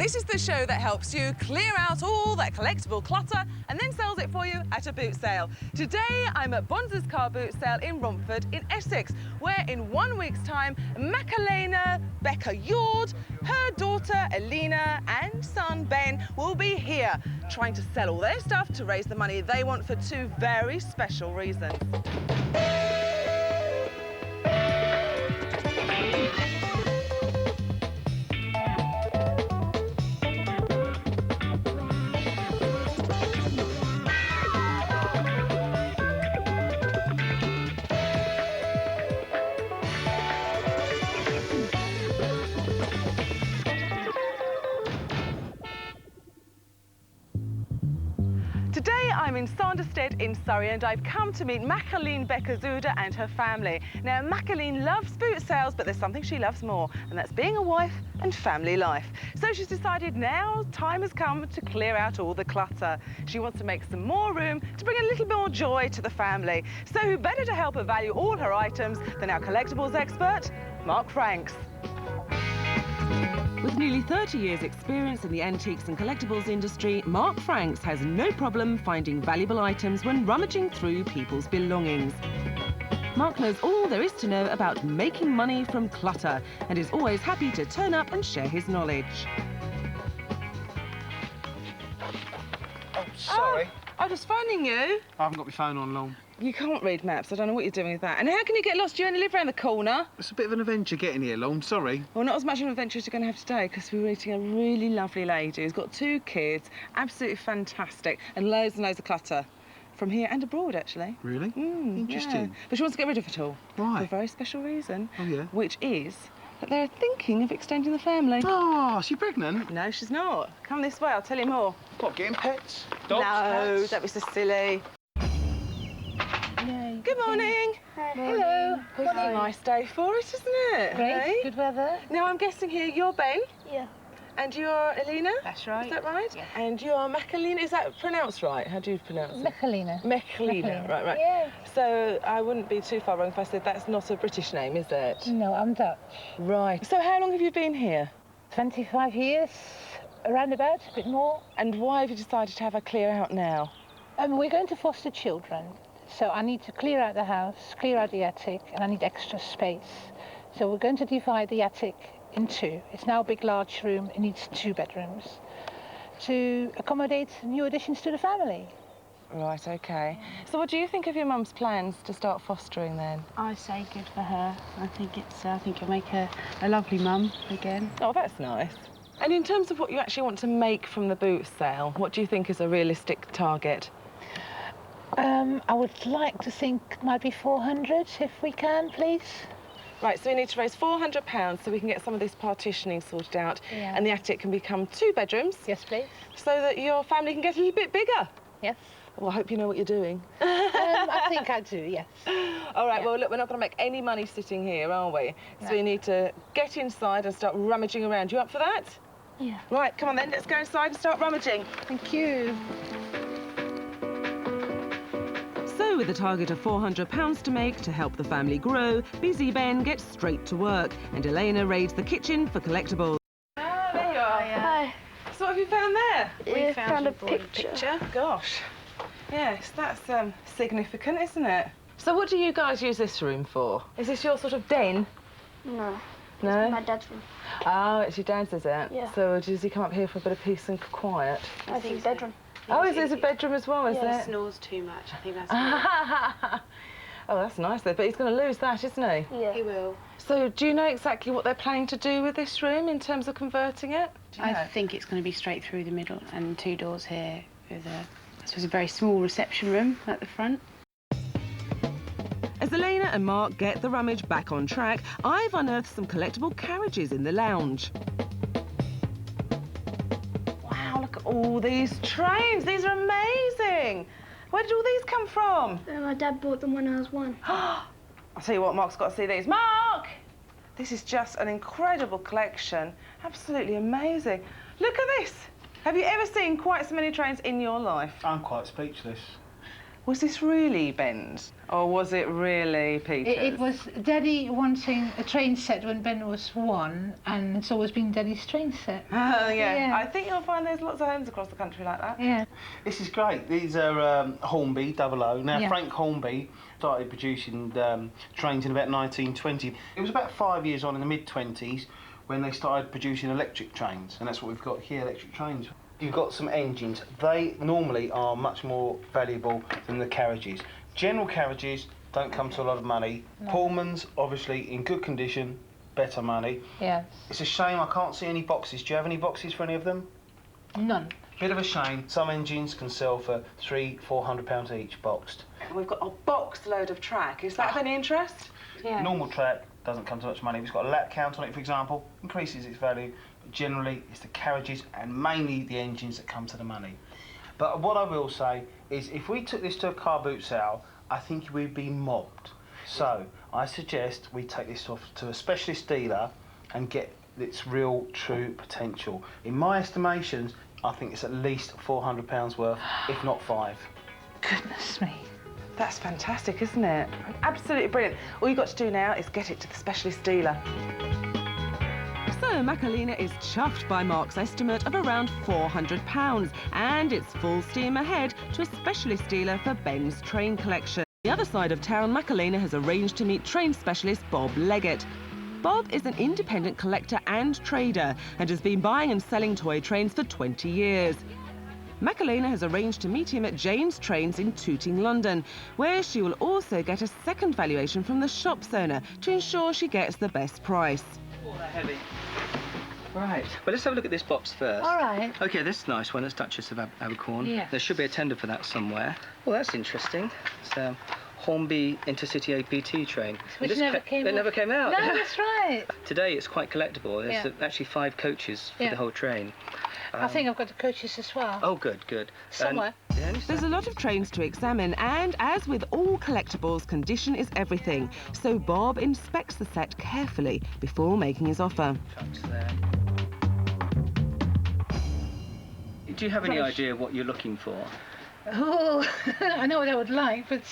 This is the show that helps you clear out all that collectible clutter and then sells it for you at a boot sale. Today, I'm at Bonza's Car Boot Sale in Romford in Essex, where in 1 week's time, Macarena Becker-Yord, her daughter Elena and son Ben will be here trying to sell all their stuff to raise the money they want for two very special reasons. Today I'm in Sanderstead in Surrey and I've come to meet Macarena Becker-Zuder and her family. Now Macarena loves boot sales, but there's something she loves more, and that's being a wife and family life. So she's decided now time has come to clear out all the clutter. She wants to make some more room to bring a little more joy to the family. So who better to help her value all her items than our collectibles expert, Mark Franks. With nearly 30 years' experience in the antiques and collectibles industry, Mark Franks has no problem finding valuable items when rummaging through people's belongings. Mark knows all there is to know about making money from clutter and is always happy to turn up and share his knowledge. Oh, sorry. I was phoning you. I haven't got my phone on long. You can't read maps. I don't know what you're doing with that. And how can you get lost? You only live around the corner. It's a bit of an adventure getting here, Long. Sorry. Well, not as much of an adventure as you're going to have today, because we're meeting a really lovely lady who's got two kids, absolutely fantastic, and loads of clutter. From here and abroad, actually. Really? Interesting. Yeah. But she wants to get rid of it all. Why? For a very special reason. Oh, yeah? Which is that they're thinking of extending the family. Oh, is she pregnant? No, she's not. Come this way, I'll tell you more. What, getting pets? Dogs, no, cats? don't be so silly. Yay. Good morning. Hi. Hello. It's a nice day for it, isn't it? Great. Hey? Good weather. Now, I'm guessing here you're Ben. Yeah. And you're Elena? That's right. Is that right? Yeah. And you're Macarena, is that pronounced right? How do you pronounce it? Macarena. Macarena, right. Yeah. So I wouldn't be too far wrong if I said that's not a British name, is it? No, I'm Dutch. Right. So how long have you been here? 25 years, around about, a bit more. And why have you decided to have a clear out now? We're going to foster children, so I need to clear out the house, clear out the attic, and I need extra space. So we're going to divide the attic in two. It's now a big, large room. It needs 2 bedrooms to accommodate new additions to the family. Right, OK. So what do you think of your mum's plans to start fostering then? I say good for her. I think it'll make her a lovely mum again. Oh, that's nice. And in terms of what you actually want to make from the boot sale, what do you think is a realistic target? I would like to think it might be 400, if we can, please. Right, so we need to raise £400 so we can get some of this partitioning sorted out, Yeah. and the attic can become 2 bedrooms. Yes, please. So that your family can get a little bit bigger. Yes. Well, I hope you know what you're doing. I think I do, yes. All right, Yeah. well, look, we're not going to make any money sitting here, are we? So No. we need to get inside and start rummaging around. You up for that? Yeah. Right, come on then, let's go inside and start rummaging. Thank you. So, with a target of £400 to make to help the family grow, busy Ben gets straight to work, and Elena raids the kitchen for collectibles. Ah, there you are. Hi. So what have you found there? We found a picture. Gosh. Yes, that's significant, isn't it? So what do you guys use this room for? Is this your sort of den? No. No? It's my dad's room. Oh, it's your dad's, is it? Yeah. So does he come up here for a bit of peace and quiet? I think bedroom. Oh, is it a bedroom as well, is Yeah. it? Snores too much. I think that's Oh, that's nice though, but he's going to lose that, isn't he? Yeah. He will. So do you know exactly what they're planning to do with this room in terms of converting it? Do you know? I think it's going to be straight through the middle and 2 doors here with I suppose a very small reception room at the front. As Elena and Mark get the rummage back on track, I've unearthed some collectible carriages in the lounge. Wow, look at all these trains. These are amazing. Where did all these come from? My dad bought them when I was 1. I'll tell you what, Mark's got to see these. Mark! This is just an incredible collection. Absolutely amazing. Look at this. Have you ever seen quite so many trains in your life? I'm quite speechless. Was this really Ben's, or was it really Peter's? It was Daddy wanting a train set when Ben was 1, and it's always been Daddy's train set. Yeah. Yeah. I think you'll find there's lots of homes across the country like that. Yeah. This is great. These are Hornby 00. Now, Yeah. Frank Hornby started producing trains in about 1920. It was about 5 years on in the mid-20s when they started producing electric trains, and that's what we've got here, electric trains. You've got some engines. They normally are much more valuable than the carriages. General carriages don't come to a lot of money. No. Pullmans, obviously, in good condition, better money. Yes. It's a shame I can't see any boxes. Do you have any boxes for any of them? None. Bit of a shame. Some engines can sell for £300–400 each boxed. We've got a box load of track. Is that of any interest? Yeah. Normal track doesn't come to much money. It's got a lap count on it, for example, increases its value. But generally, it's the carriages and mainly the engines that come to the money. But what I will say is, if we took this to a car boot sale, I think we'd be mobbed. So I suggest we take this off to a specialist dealer and get its real, true potential. In my estimations, I think it's at least £400 worth, if not 5. Goodness me. That's fantastic, isn't it? Absolutely brilliant. All you've got to do now is get it to the specialist dealer. So Macalina is chuffed by Mark's estimate of around £400, and it's full steam ahead to a specialist dealer for Ben's train collection. The other side of town, Macalina has arranged to meet train specialist Bob Leggett. Bob is an independent collector and trader and has been buying and selling toy trains for 20 years. Macalina has arranged to meet him at Jane's Trains in Tooting, London, where she will also get a second valuation from the shop's owner to ensure she gets the best price. Oh, they're heavy. Right, well, let's have a look at this box first. All right. OK, this nice one, that's Duchess of Abercorn. Yeah. There should be a tender for that somewhere. Well, that's interesting. It's a Hornby Intercity APT train. Which This never came It out. never came out. No, that's right. Today it's quite collectible. There's Yeah. actually 5 coaches for Yeah. the whole train. I think I've got the coaches as well. Oh, good, good. Somewhere. Yeah, There's a lot of trains to examine, and as with all collectibles, condition is everything. So Bob inspects the set carefully before making his offer. trucks there. Do you have any Right. idea what you're looking for? Oh, I know what I would like, but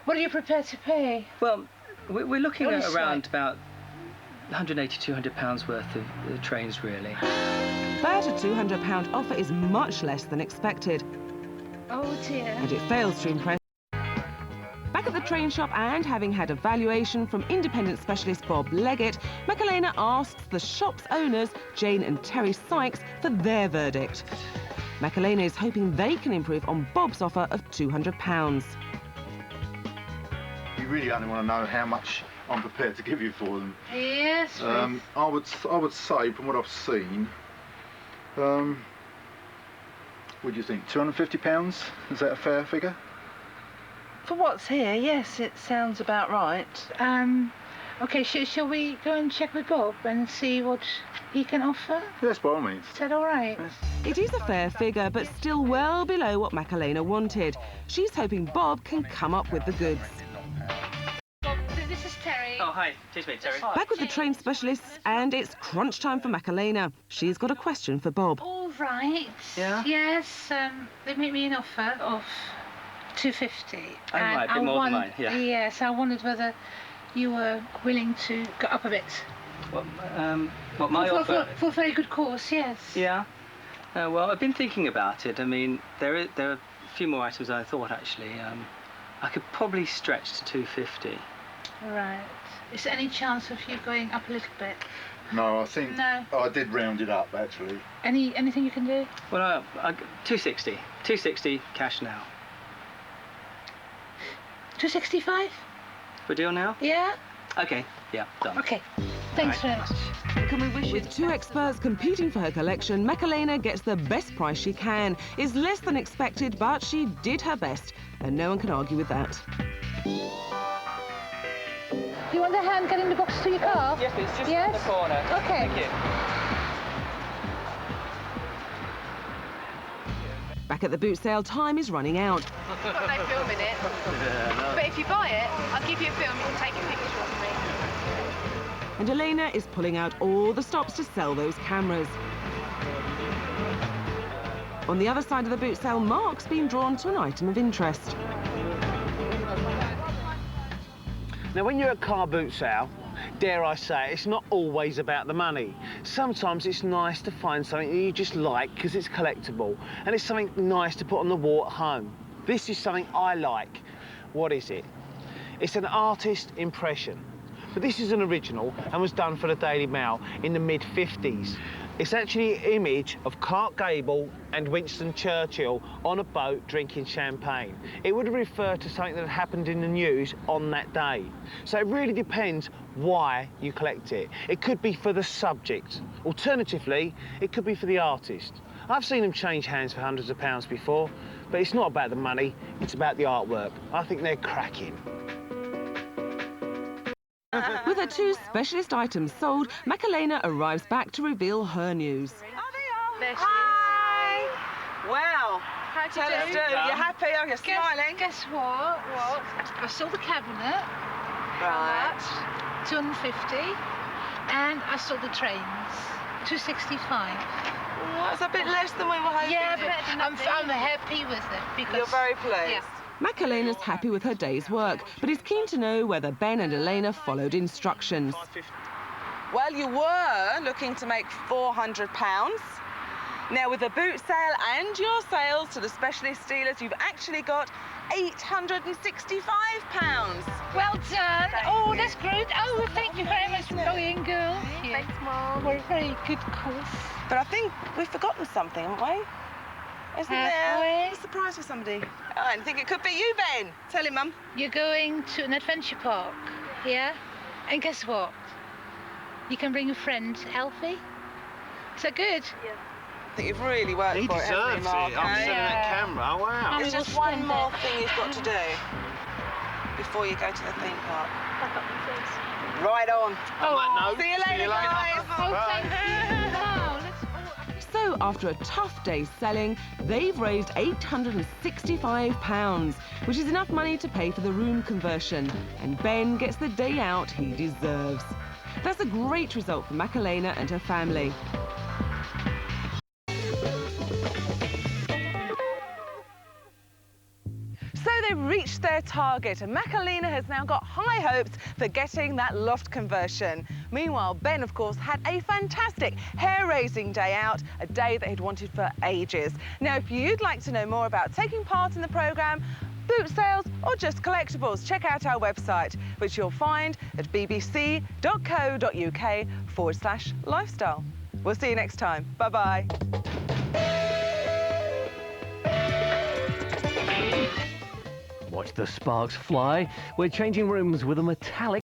what are you prepared to pay? Well, we're looking at Honestly. around about £180–200 worth of trains, really. But a £200 offer is much less than expected, Oh dear. and it fails to impress. Back at the train shop and having had a valuation from independent specialist Bob Leggett, Macalina asks the shop's owners, Jane and Terry Sykes, for their verdict. Macalina is hoping they can improve on Bob's offer of £200. You really only want to know how much I'm prepared to give you for them. Yes. I would say, from what I've seen, what do you think? £250? Is that a fair figure? For what's here, yes, it sounds about right. Okay, shall we go and check with Bob and see what he can offer? Yes, by all means. Is that all right? It is a fair figure, but still well below what Macalina wanted. She's hoping Bob can come up with the goods. Bob, this is Terry. Oh, hi. Cheers, mate, Terry. Back with the train specialists, and it's crunch time for Macalina. She's got a question for Bob. All right. Yeah? Yes, they made me an offer of £250. Oh, right, a bit more than mine, yeah. Yes, I wondered whether you were willing to go up a bit. What my offer? For a very good cause, yes. Yeah. Well, I've been thinking about it. I mean, there are a few more items than I thought, actually. I could probably stretch to 250. Right. Is there any chance of you going up a little bit? No, I think No. I did round it up, actually. Anything you can do? Well, 260. 260 cash now. 265? For a deal now? Yeah? Okay. Yeah, done. Okay. Thanks very much. Can we wish With 2 experts competing for her collection, Macalina gets the best price she can. Is less than expected, but she did her best, and no one can argue with that. Do you want a hand getting the box to your car? Yes, please. Just Yes? in the corner. Okay. Thank you. Back at the boot sale, time is running out. I've got no film in it. But if you buy it, I'll give you a film. You can take a picture of me. And Elena is pulling out all the stops to sell those cameras. On the other side of the boot sale, Mark's been drawn to an item of interest. Now, when you're at a car boot sale, dare I say it, it's not always about the money. Sometimes it's nice to find something that you just like because it's collectible, and it's something nice to put on the wall at home. This is something I like. What is it? It's an artist impression. But this is an original and was done for the Daily Mail in the mid-50s. It's actually an image of Clark Gable and Winston Churchill on a boat drinking champagne. It would refer to something that happened in the news on that day. So it really depends why you collect it. It could be for the subject. Alternatively, it could be for the artist. I've seen them change hands for hundreds of pounds before, but it's not about the money, it's about the artwork. I think they're cracking. With her 2 specialist items sold, Macalena arrives back to reveal her news. Oh, they are. There she Hi. Wow. How'd you Tell us, do? You're happy? Oh, you're smiling. Guess what? What? I sold the cabinet. Right. 250. And I sold the trains. 265. Well, that's a bit less than we were hoping. Yeah, but I'm happy with it because You're very pleased. Yeah. Macalena's happy with her day's work, but is keen to know whether Ben and Elena followed instructions. Well, you were looking to make £400. Now, with the boot sale and your sales to the specialist dealers, you've actually got £865. Well done. Oh, that's great. Oh, thank you very much, brilliant girl. Thanks, Mum. We're a very good course. But I think we've forgotten something, haven't we? Isn't there a surprise for somebody? Oh, I think it could be you, Ben. Tell him, Mum. You're going to an adventure park, yeah? And guess what? You can bring a friend, Alfie. Is that good? Yeah. I think you've really worked for it, haven't you, Mark? I'm seeing that camera, wow. There's just one more thing you've got to do before you go to the theme park. Pack up the things. Right on. On that note, See you later, guys. Oh, thank you. Wow, let's... So, after a tough day's selling, they've raised £865, which is enough money to pay for the room conversion. And Ben gets the day out he deserves. That's a great result for Macalena and her family. So they've reached their target, and Macalena has now got high hopes for getting that loft conversion. Meanwhile, Ben, of course, had a fantastic hair-raising day out, a day that he'd wanted for ages. Now, if you'd like to know more about taking part in the programme, boot sales or just collectibles, check out our website, which you'll find at bbc.co.uk/lifestyle. We'll see you next time. Bye-bye. Watch the sparks fly. We're changing rooms with a metallic